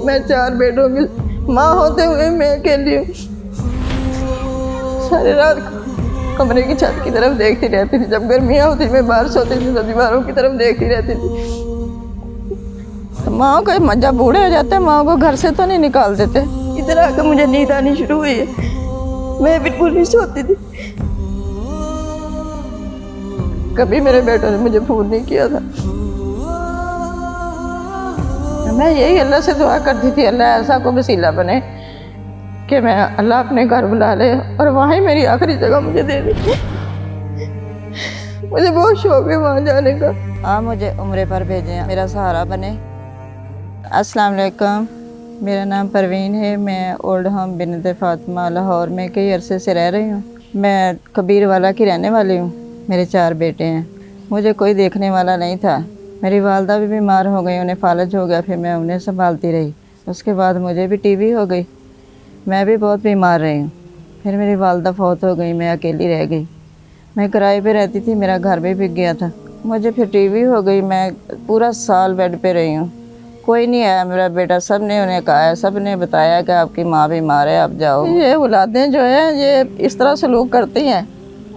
मैं 4 बेटों की माँ होते हुए मैं अकेली हूँ। सारी रात कमरे की छत की तरफ देखती रहती थी। जब गर्मियाँ होती मैं बाहर सोती थी तो दीवारों की तरफ देखती रहती थी। तो माँ को जब बूढ़े हो जाते माँ को घर से तो नहीं निकाल देते। इधर आकर मुझे नींद आनी शुरू हुई है। मैं बिल्कुल नहीं सोती थी। कभी मेरे बेटों ने मुझे फोन नहीं किया था। मैं यही अल्लाह से दुआ करती थी, अल्लाह ऐसा को वसीला बने कि मैं अल्लाह अपने घर बुला ले और वहीं मेरी आखिरी जगह मुझे दे दे। मुझे बहुत शौक है वहाँ जाने का। आप मुझे उम्रे पर भेजें, मेरा सहारा बने। अस्सलाम वालेकुम, मेरा नाम परवीन है। मैं ओल्ड होम बिनते फातिमा लाहौर में कई अरसे से रह रही हूँ। मैं कबीर वाला की रहने वाली हूँ। मेरे 4 बेटे हैं। मुझे कोई देखने वाला नहीं था। मेरी वालदा भी बीमार हो गई, उन्हें फालज हो गया, फिर मैं उन्हें संभालती रही। उसके बाद मुझे भी टीबी हो गई, मैं भी बहुत बीमार रही हूँ। फिर मेरी वालदा फौत हो गई, मैं अकेली रह गई। मैं किराए पे रहती थी, मेरा घर भी बिक गया था। मुझे फिर टीबी हो गई, मैं पूरा साल बेड पे रही हूँ। कोई नहीं आया मेरा बेटा, सब ने उन्हें कहा है, सब ने बताया कि आपकी माँ बीमार है, आप जाओ। ये औलादें जो है ये इस तरह सलूक करती हैं।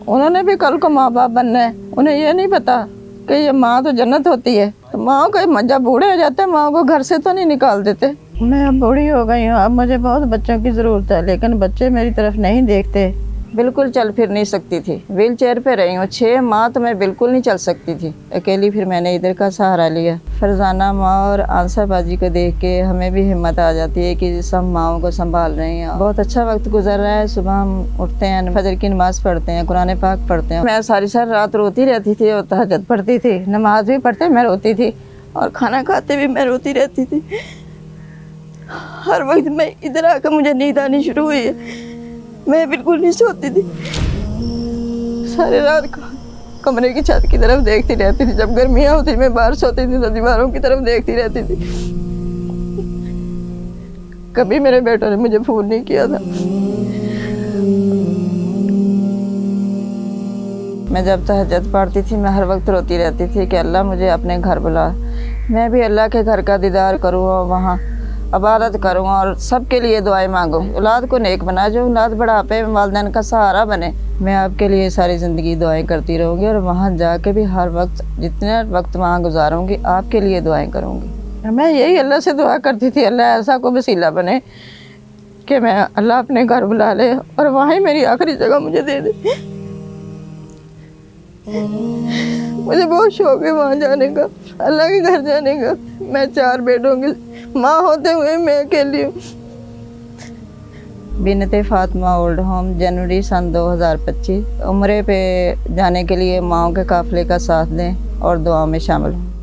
उन्होंने भी कल को माँ बाप बनना है। उन्हें ये नहीं पता कि ये माँ तो जन्नत होती है। तो माँ को जब बूढ़े हो जाते हैं माँ को घर से तो नहीं निकाल देते। मैं अब बूढ़ी हो गई हूँ, अब मुझे बहुत बच्चों की ज़रूरत है, लेकिन बच्चे मेरी तरफ नहीं देखते। बिल्कुल चल फिर नहीं सकती थी, व्हील चेयर पे रही हूँ 6 माह, तो मैं बिल्कुल नहीं चल सकती थी अकेली। फिर मैंने इधर का सहारा लिया। फरजाना माँ और आंसर बाजी को देख के हमें भी हिम्मत आ जाती है कि सब माँओं को संभाल रही हैं। बहुत अच्छा वक्त गुजर रहा है। सुबह हम उठते हैं, फजर की नमाज़ पढ़ते हैं, कुरान पाक पढ़ते हैं। मैं सारी रात रोती रहती थी और तहज्जुद पढ़ती थी। नमाज भी पढ़ते मैं रोती थी और खाना खाते भी मैं रोती रहती थी। हर वक्त मैं इधर आकर मुझे नींद आनी शुरू हुई है। मैं बिल्कुल नहीं सोती थी। सारी रात कमरे की छत की तरफ देखती रहती थी। जब गर्मियाँ होती मैं बाहर सोती थी तो दीवारों की तरफ देखती रहती थी। कभी मेरे बेटों ने मुझे फोन नहीं किया था। मैं जब तहज्जुद पढ़ती थी मैं हर वक्त रोती रहती थी कि अल्लाह मुझे अपने घर बुला, मैं भी अल्लाह के घर का दीदार करूँ और वहाँ इबादत करूँ और सबके लिए दुआएं मांगूँ। औलाद को नेक बना, जो औलाद बढ़ापे में वालिदैन का सहारा बने। मैं आपके लिए सारी ज़िंदगी दुआएं करती रहूँगी और वहाँ जाके भी हर वक्त जितना वक्त वहाँ गुजारूँगी आपके लिए दुआएं करूँगी। मैं यही अल्लाह से दुआ करती थी, अल्लाह ऐसा को वसीला बने कि मैं अल्लाह अपने घर बुला ले और वहीं मेरी आखिरी जगह मुझे दे दे। मुझे बहुत शौक है वहाँ जाने का, अल्लाह के घर जाने का। मैं 4 बेटों की माँ होते हुए मैं अकेली हूँ। बिनते फातिमा ओल्ड होम, जनवरी सन 2025। उम्रे पे जाने के लिए माँओं के काफ़िले का साथ दें और दुआ में शामिल हों।